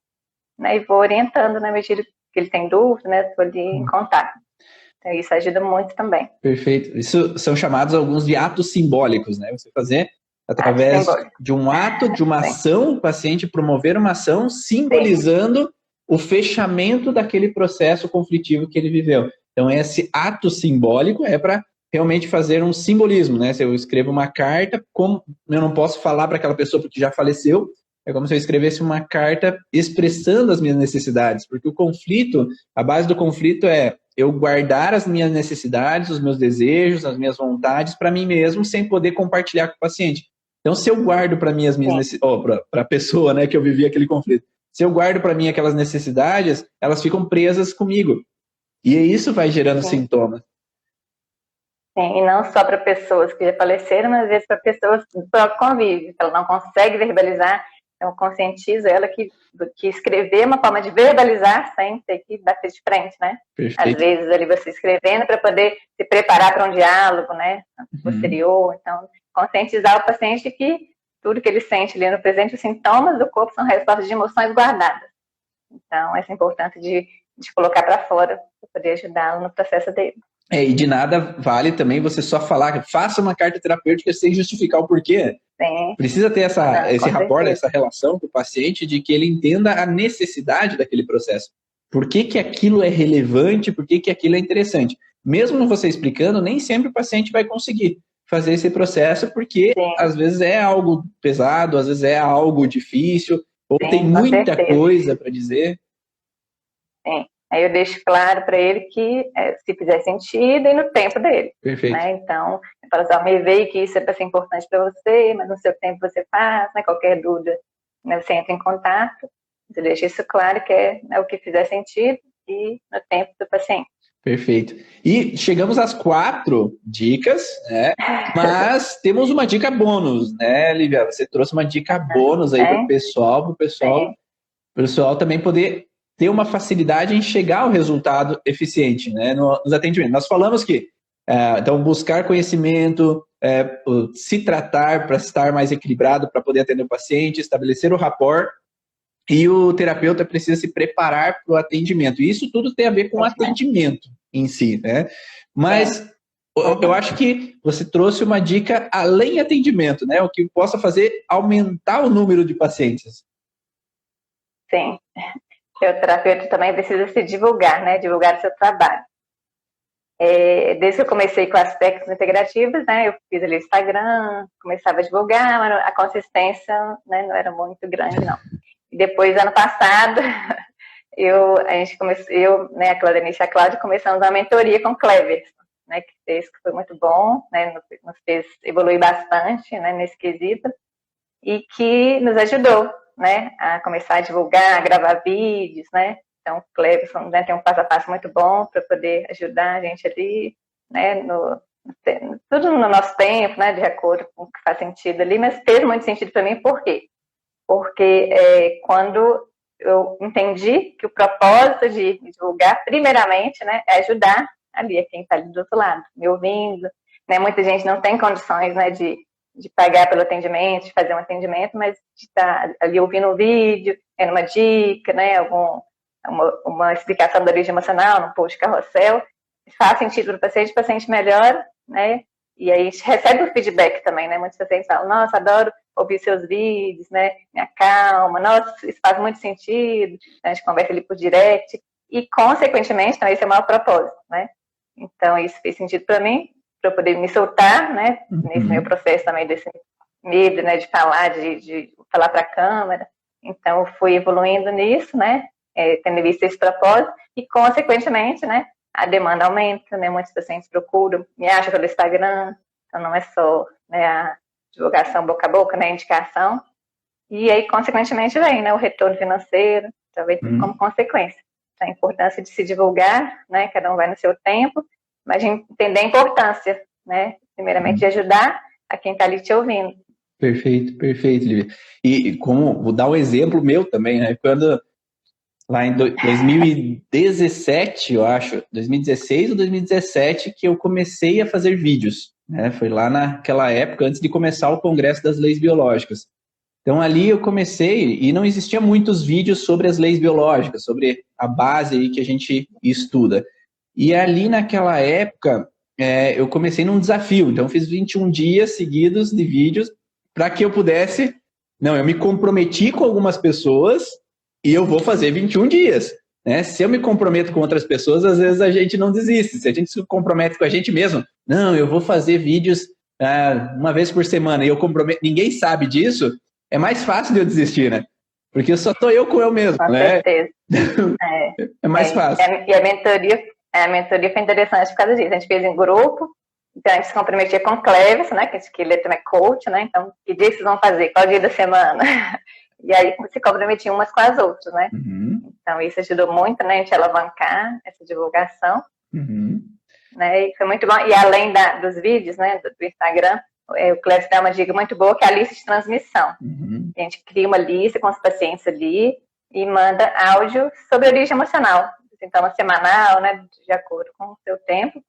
né, e vou orientando na medida que ele tem dúvida, né, estou ali em contato. Então, isso ajuda muito também. Perfeito. Isso são chamados alguns de atos simbólicos, né? Você fazer através de um ato, de uma ação, o paciente promover uma ação simbolizando o fechamento daquele processo conflitivo que ele viveu. Então, esse ato simbólico é para realmente fazer um simbolismo, né? Se eu escrevo uma carta, como eu não posso falar para aquela pessoa porque já faleceu, é como se eu escrevesse uma carta expressando as minhas necessidades, porque o conflito, a base do conflito é eu guardar as minhas necessidades, os meus desejos, as minhas vontades para mim mesmo, sem poder compartilhar com o paciente. Então, se eu guardo para mim as minhas necessidades, para a pessoa, né, que eu vivi aquele conflito, se eu guardo para mim aquelas necessidades, elas ficam presas comigo. E isso vai gerando sintomas. Sim, e não só para pessoas que já faleceram, mas às vezes para pessoas do próprio convívio, que ela não consegue verbalizar. Então, eu conscientizo ela que escrever é uma forma de verbalizar sem ter que bater de frente, né? Perfeito. Às vezes ali você escrevendo para poder se preparar para um diálogo, né? Posterior. Então, conscientizar o paciente que tudo que ele sente ali no presente, os sintomas do corpo são respostas de emoções guardadas. Então, essa importância de colocar para fora para poder ajudá-lo no processo dele. E de nada vale também você só falar, faça uma carta terapêutica sem justificar o porquê. Sim. Precisa ter esse rapport, essa relação com o paciente, de que ele entenda a necessidade daquele processo. Por que aquilo é relevante, por que aquilo é interessante. Mesmo você explicando, nem sempre o paciente vai conseguir fazer esse processo, porque às vezes é algo pesado, às vezes é algo difícil, ou tem muita coisa para dizer. Sim. Aí eu deixo claro para ele que se fizer sentido e no tempo dele. Perfeito. Né? Então, eu falo assim, me veio que isso vai ser importante para você, mas no seu tempo você faz, né? Qualquer dúvida, né? Você entra em contato. Eu deixo isso claro que é o que fizer sentido e no tempo do paciente. Perfeito. E chegamos às 4 dicas, né? Mas temos uma dica bônus, né, Lívia? Você trouxe uma dica bônus aí para o pessoal também poder ter uma facilidade em chegar ao resultado eficiente, né, nos atendimentos. Nós falamos que, então, buscar conhecimento, se tratar para estar mais equilibrado, para poder atender o paciente, estabelecer o rapport, e o terapeuta precisa se preparar para o atendimento. E isso tudo tem a ver com o atendimento em si, né? Mas eu acho que você trouxe uma dica além atendimento, né? O que possa fazer aumentar o número de pacientes. Sim. O terapeuta também precisa se divulgar, né? Divulgar o seu trabalho. Desde que eu comecei com as técnicas integrativas, né? Eu fiz ali o Instagram, começava a divulgar, mas a consistência, né, não era muito grande, não. E depois, ano passado, né, a Claudenice e a Cláudia, começamos uma mentoria com o Clever, né? Que foi muito bom, né? Nos fez evoluir bastante, né, nesse quesito, e que nos ajudou, né, a começar a divulgar, a gravar vídeos, né? Então, o Cleverson, né, tem um passo a passo muito bom para poder ajudar a gente ali, né, tudo no nosso tempo, né, de acordo com o que faz sentido ali, mas fez muito sentido para mim, por quê? Porque quando eu entendi que o propósito de divulgar, primeiramente, né, é ajudar ali a quem está ali do outro lado, me ouvindo, né, muita gente não tem condições, né, de pagar pelo atendimento, de fazer um atendimento, mas de estar ali ouvindo um vídeo, tendo uma dica, né, uma explicação da origem emocional, num post carrossel, faz sentido para o paciente melhora, né, e aí a gente recebe o feedback também, né, muitos pacientes falam, nossa, adoro ouvir seus vídeos, né, me acalma, nossa, isso faz muito sentido, a gente conversa ali por direct, e consequentemente, então esse é o maior propósito, né, então isso fez sentido para mim, para eu poder me soltar, né, nesse meu processo também desse medo, né, de falar, de falar para a câmera. Então, eu fui evoluindo nisso, né, tendo visto esse propósito, e, consequentemente, né, a demanda aumenta, né, muitos pacientes procuram, me acham pelo Instagram, então não é só, né, a divulgação boca a boca, né, a indicação, e aí, consequentemente, vem, né, o retorno financeiro, talvez como consequência. Então, a importância de se divulgar, né, cada um vai no seu tempo, mas a gente entender a importância, né, primeiramente, de ajudar a quem está ali te ouvindo. Perfeito, perfeito, Lívia. E como, vou dar um exemplo meu também, né, quando lá em 2017, eu acho, 2016 ou 2017, que eu comecei a fazer vídeos, né, foi lá naquela época, antes de começar o Congresso das Leis Biológicas. Então, ali eu comecei, e não existia muitos vídeos sobre as leis biológicas, sobre a base aí que a gente estuda. E ali, naquela época, eu comecei num desafio. Então, fiz 21 dias seguidos de vídeos para que eu pudesse... Não, eu me comprometi com algumas pessoas e eu vou fazer 21 dias. Né? Se eu me comprometo com outras pessoas, às vezes a gente não desiste. Se a gente se compromete com a gente mesmo, não, eu vou fazer vídeos uma vez por semana e eu comprometo... Ninguém sabe disso, é mais fácil de eu desistir, né? Porque só estou eu com eu mesmo, com né? Certeza. É mais fácil. E a mentoria foi interessante por causa disso. A gente fez em grupo, então a gente se comprometia com o Cleverson, né? Que ele também é coach, né? Então, que dia vocês vão fazer? Qual dia da semana? E aí se comprometiam umas com as outras, né? Então, isso ajudou muito, né? A gente alavancar essa divulgação. Né? E foi muito bom. E além dos vídeos, né? Do Instagram, o Cleverson dá uma dica muito boa, que é a lista de transmissão. A gente cria uma lista com os pacientes ali e manda áudio sobre origem emocional. Então, semanal, né, de acordo com o seu tempo.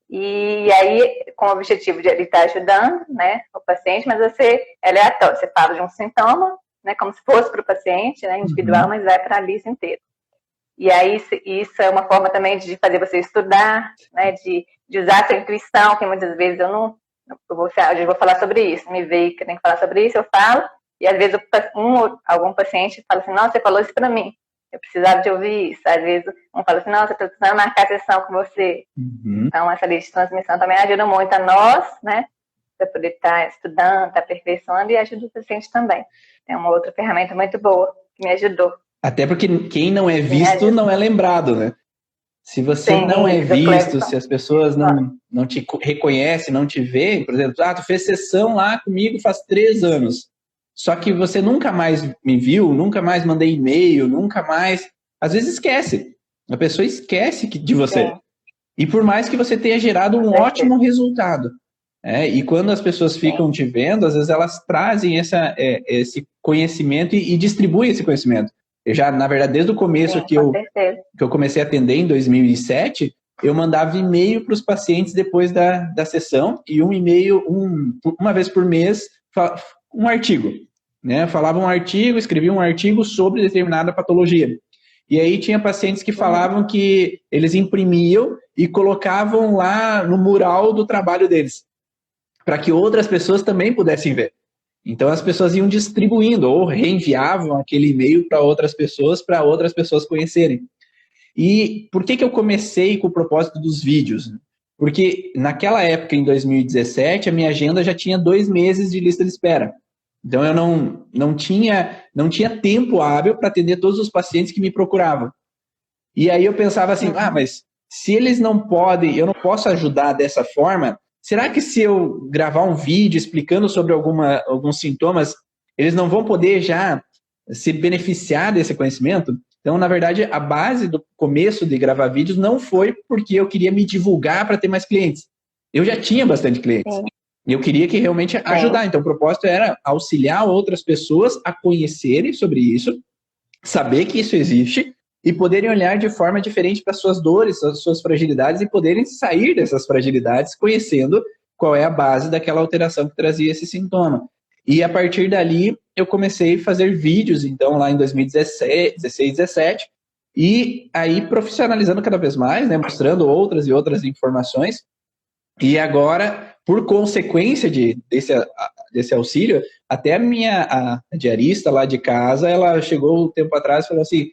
E aí, com o objetivo de ele estar ajudando, né, o paciente, mas é aleatório. Você fala de um sintoma, né, como se fosse para o paciente, né, individual, mas vai para a lista inteira. E aí, isso é uma forma também de fazer você estudar, né, de usar essa intuição, que muitas vezes eu vou falar sobre isso, me veio que eu tenho que falar sobre isso, eu falo, e às vezes algum paciente fala assim, nossa, você falou isso para mim, eu precisava de ouvir isso. Às vezes um fala assim, nossa, eu estou precisando marcar a sessão com você. Então, essa lista de transmissão também ajuda muito a nós, né, para poder estar estudando, estar aperfeiçoando, e ajuda o paciente também. É uma outra ferramenta muito boa, que me ajudou. Até porque quem não é visto não é lembrado, né? Se você não é visto, se as pessoas não te reconhecem, não te veem, por exemplo, tu fez sessão lá comigo faz 3 anos, só que você nunca mais me viu, nunca mais mandei e-mail, nunca mais... Às vezes esquece. A pessoa esquece de você. Sim. E por mais que você tenha gerado um ótimo resultado. E quando as pessoas ficam te vendo, às vezes elas trazem esse conhecimento e distribuem esse conhecimento. Eu já, na verdade, desde o começo que eu comecei a atender em 2007, eu mandava e-mail para os pacientes depois da sessão, e um e-mail, uma vez por mês, um artigo. Né? Falava um artigo, escrevia um artigo sobre determinada patologia. E aí tinha pacientes que falavam que eles imprimiam e colocavam lá no mural do trabalho deles, para que outras pessoas também pudessem ver. Então as pessoas iam distribuindo ou reenviavam aquele e-mail para outras pessoas conhecerem. E por que eu comecei com o propósito dos vídeos? Porque naquela época, em 2017, a minha agenda já tinha 2 meses de lista de espera. Então eu não tinha tempo hábil para atender todos os pacientes que me procuravam. E aí eu pensava assim, mas se eles não podem, eu não posso ajudar dessa forma, será que se eu gravar um vídeo explicando sobre alguns sintomas, eles não vão poder já se beneficiar desse conhecimento. Então, na verdade, a base do começo de gravar vídeos não foi porque eu queria me divulgar para ter mais clientes. Eu já tinha bastante clientes. Sim. E eu queria que realmente ajudar. Então, o propósito era auxiliar outras pessoas a conhecerem sobre isso, saber que isso existe e poderem olhar de forma diferente para suas dores, as suas fragilidades e poderem sair dessas fragilidades conhecendo qual é a base daquela alteração que trazia esse sintoma. E a partir dali, eu comecei a fazer vídeos, então, lá em 2016, 17, e aí profissionalizando cada vez mais, né, mostrando outras e outras informações. E agora, por consequência desse auxílio, até a diarista lá de casa, ela chegou um tempo atrás e falou assim,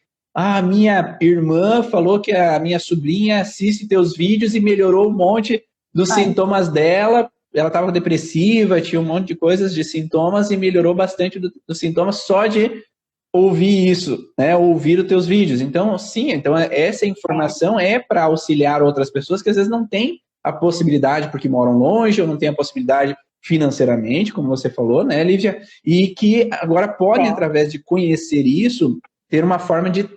minha irmã falou que a minha sobrinha assiste teus vídeos e melhorou um monte dos sintomas dela. Ela estava depressiva, tinha um monte de coisas, de sintomas, e melhorou bastante dos sintomas só de ouvir isso, né? Ouvir os teus vídeos. Então, sim, então essa informação é para auxiliar outras pessoas que às vezes não têm a possibilidade porque moram longe ou não têm a possibilidade financeiramente, como você falou, né, Lívia? E que agora podem, através de conhecer isso, ter uma forma de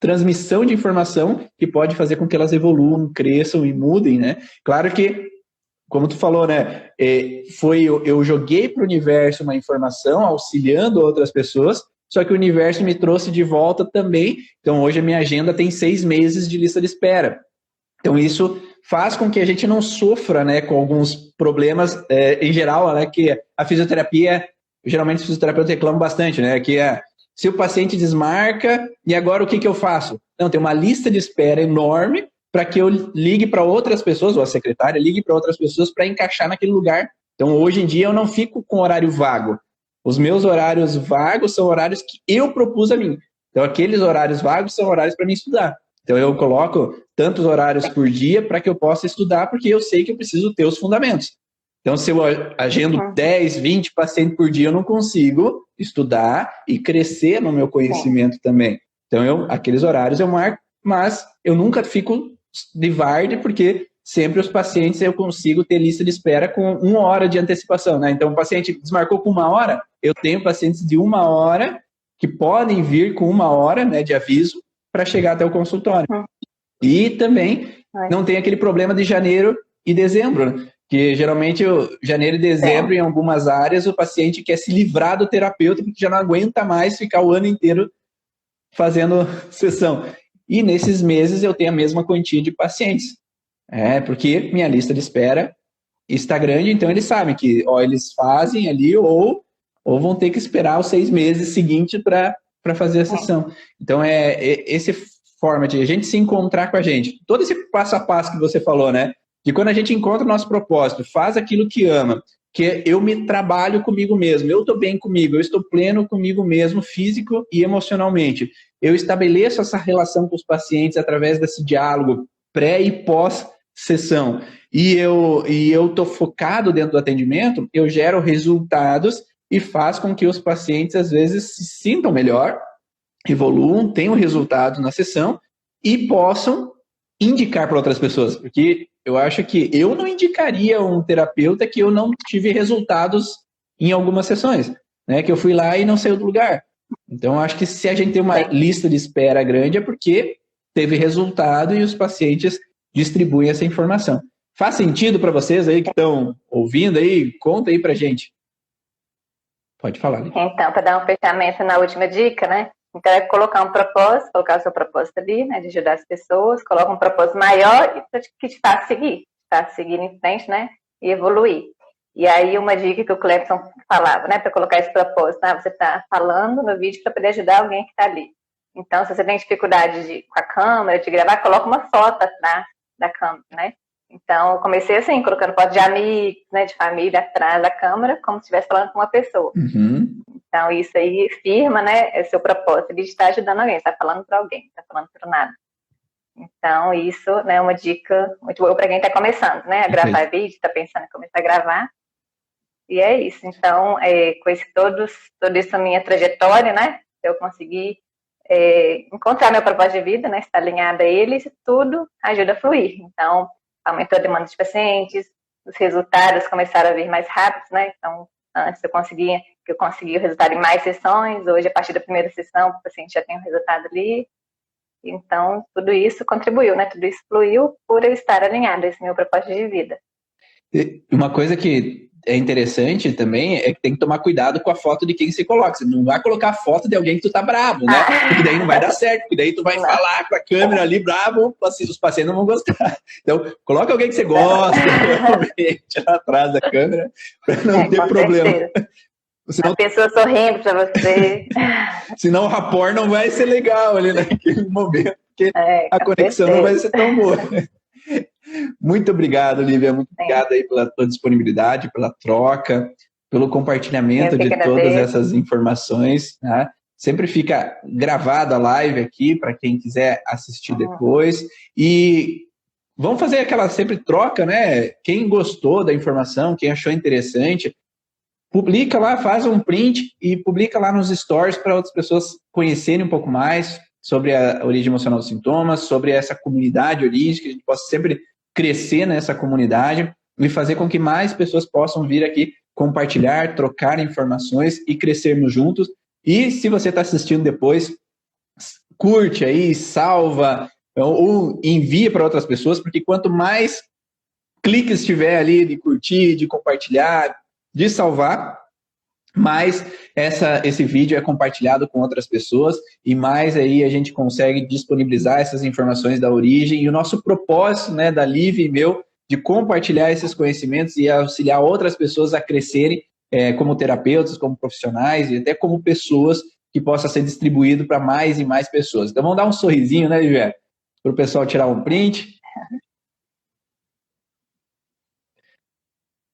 transmissão de informação que pode fazer com que elas evoluam, cresçam e mudem, né? Claro que, como tu falou, né, eu joguei para o universo uma informação auxiliando outras pessoas, só que o universo me trouxe de volta também. Então, hoje a minha agenda tem 6 meses de lista de espera. Então, isso faz com que a gente não sofra, né, com alguns problemas, em geral, né, que a fisioterapia, geralmente os fisioterapeutas reclamam bastante, né, que se o paciente desmarca, e agora o que eu faço? Não, tem uma lista de espera enorme para que eu ligue para outras pessoas, ou a secretária ligue para outras pessoas para encaixar naquele lugar. Então, hoje em dia, eu não fico com horário vago. Os meus horários vagos são horários que eu propus a mim. Então, aqueles horários vagos são horários para mim estudar. Então, eu coloco tantos horários por dia para que eu possa estudar, porque eu sei que eu preciso ter os fundamentos. Então, se eu agendo 10, 20 pacientes por dia, eu não consigo estudar e crescer no meu conhecimento também. Então, aqueles horários eu marco, mas eu nunca fico de varde, porque sempre os pacientes eu consigo ter lista de espera com 1 hora de antecipação, né? Então, o paciente desmarcou com 1 hora, eu tenho pacientes de 1 hora que podem vir com 1 hora, né, de aviso para chegar até o consultório. E também não tem aquele problema de janeiro e dezembro, né? Que geralmente janeiro e dezembro, em algumas áreas, o paciente quer se livrar do terapeuta porque já não aguenta mais ficar o ano inteiro fazendo sessão. E nesses meses eu tenho a mesma quantia de pacientes. Porque minha lista de espera está grande, então eles sabem que eles fazem ali ou vão ter que esperar os 6 meses seguintes para fazer a sessão. Então, essa forma de a gente se encontrar com a gente. Todo esse passo a passo que você falou, né? De quando a gente encontra o nosso propósito, faz aquilo que ama, que eu me trabalho comigo mesmo, eu estou bem comigo, eu estou pleno comigo mesmo, físico e emocionalmente. Eu estabeleço essa relação com os pacientes através desse diálogo pré e pós-sessão. E eu estou focado dentro do atendimento, eu gero resultados e faz com que os pacientes, às vezes, se sintam melhor, evoluam, tenham resultados na sessão e possam indicar para outras pessoas. Porque eu acho que eu não indicaria um terapeuta que eu não tive resultados em algumas sessões, né? Que eu fui lá e não saiu do lugar. Então, eu acho que se a gente tem uma lista de espera grande é porque teve resultado e os pacientes distribuem essa informação. Faz sentido para vocês aí que estão ouvindo aí? Conta aí para gente. Pode falar, Lívia. Então, para dar um fechamento na última dica, né? Então, é colocar um propósito, colocar o seu propósito ali, né? De ajudar as pessoas, coloca um propósito maior que te faça seguir em frente, né? E evoluir. E aí, uma dica que o Clepson falava, né? Para colocar esse propósito, você está falando no vídeo para poder ajudar alguém que está ali. Então, se você tem dificuldade com a câmera, de gravar, coloca uma foto atrás da câmera, né? Então, eu comecei assim, colocando foto de amigos, né, de família atrás da câmera, como se estivesse falando com uma pessoa. Então, isso aí firma, né, é seu propósito de estar ajudando alguém, está falando para alguém, está falando para nada. Então, isso, né, é uma dica muito boa para quem está começando, né, a gravar vídeo, está pensando em começar a gravar. E é isso. Então, com toda essa minha trajetória, né, eu consegui encontrar meu propósito de vida, né, estar alinhada a ele, isso tudo ajuda a fluir. Então, aumentou a demanda de pacientes, os resultados começaram a vir mais rápidos, né? Então, Antes eu consegui o resultado em mais sessões, hoje, a partir da primeira sessão, o paciente já tem o resultado ali. Então, tudo isso contribuiu, né? Tudo isso fluiu por eu estar alinhada a esse meu propósito de vida. Uma coisa que é interessante também é que tem que tomar cuidado com a foto de quem você coloca. Você não vai colocar a foto de alguém que tu tá bravo, né? Porque daí não vai dar certo, porque daí tu vai falar com a câmera ali bravo, os pacientes não vão gostar. Então, coloca alguém que você gosta, realmente, atrás da câmera, para não ter problema. Senão, a pessoa sorrindo para você. Senão o rapport não vai ser legal ali naquele momento, porque a conexão não vai ser tão boa. Muito obrigado, Lívia. Muito obrigado aí pela tua disponibilidade, pela troca, pelo compartilhamento de todas essas informações. Né? Sempre fica gravada a live aqui para quem quiser assistir depois. E vamos fazer aquela sempre troca, né? Quem gostou da informação, quem achou interessante, publica lá, faz um print e publica lá nos stories para outras pessoas conhecerem um pouco mais sobre a origem emocional dos sintomas, sobre essa comunidade origem, que a gente possa sempre crescer nessa comunidade e fazer com que mais pessoas possam vir aqui compartilhar, trocar informações e crescermos juntos. E se você está assistindo depois, curte aí, salva ou envia para outras pessoas, porque quanto mais cliques tiver ali de curtir, de compartilhar, de salvar, mais esse vídeo é compartilhado com outras pessoas e mais aí a gente consegue disponibilizar essas informações da origem. E o nosso propósito, né, da Lívia e meu, de compartilhar esses conhecimentos e auxiliar outras pessoas a crescerem como terapeutas, como profissionais e até como pessoas, que possa ser distribuído para mais e mais pessoas. Então vamos dar um sorrisinho, né, Lívia? Para o pessoal tirar um print.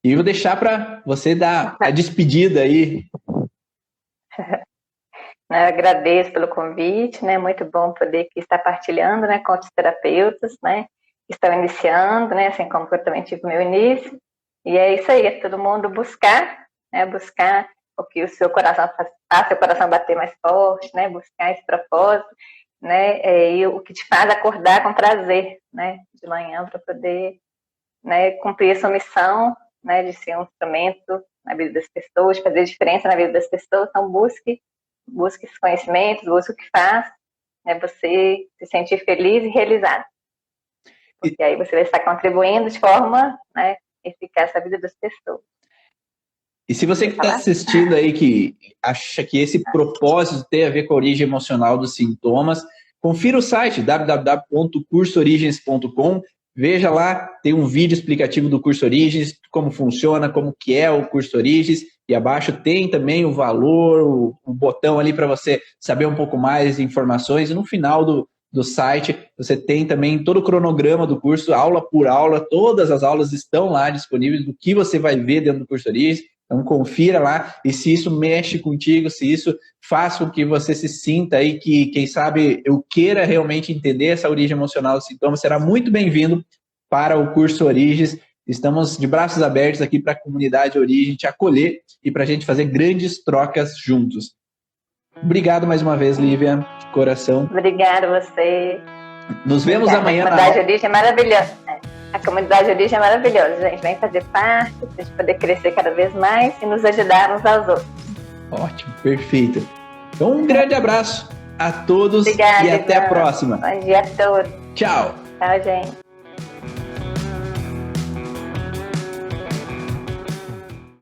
E vou deixar para você dar a despedida aí. Eu agradeço pelo convite, né? Muito bom poder aqui estar partilhando, né, com outros terapeutas, né, que estão iniciando, né, assim como eu também tive o meu início. E é isso aí, é todo mundo buscar, né, buscar o que o seu coração faz seu coração bater mais forte, né, buscar esse propósito, né, e o que te faz acordar com prazer, né, de manhã para poder, né, cumprir essa missão, né, de ser um instrumento na vida das pessoas, de fazer diferença na vida das pessoas. Então busque esses conhecimentos, busque o que faz, né, você se sentir feliz e realizado. Porque aí você vai estar contribuindo de forma, né, eficaz na vida das pessoas. E se você que está assistindo aí, que acha que esse propósito tem a ver com a origem emocional dos sintomas, confira o site www.cursoorigens.com. Veja lá, tem um vídeo explicativo do Curso Origens, como funciona, como que é o Curso Origens, e abaixo tem também o valor, o botão ali para você saber um pouco mais de informações, e no final do site você tem também todo o cronograma do curso, aula por aula, todas as aulas estão lá disponíveis do que você vai ver dentro do Curso Origens. Então confira lá, e se isso mexe contigo, se isso faz com que você se sinta aí que, quem sabe, eu queira realmente entender essa origem emocional dos sintomas, será muito bem-vindo para o Curso Origens. Estamos de braços abertos aqui para a comunidade Origem te acolher e para a gente fazer grandes trocas juntos. Obrigado mais uma vez, Lívia, de coração. Obrigada a você. Nos vemos amanhã. A comunidade Origem é maravilhosa. A comunidade Origem é maravilhosa, gente. Vem fazer parte, para a gente poder crescer cada vez mais e nos ajudar uns aos outros. Ótimo, perfeito. Então, um grande abraço a todos. Obrigada, e até a próxima. Bom dia a todos. Tchau. Tchau, gente.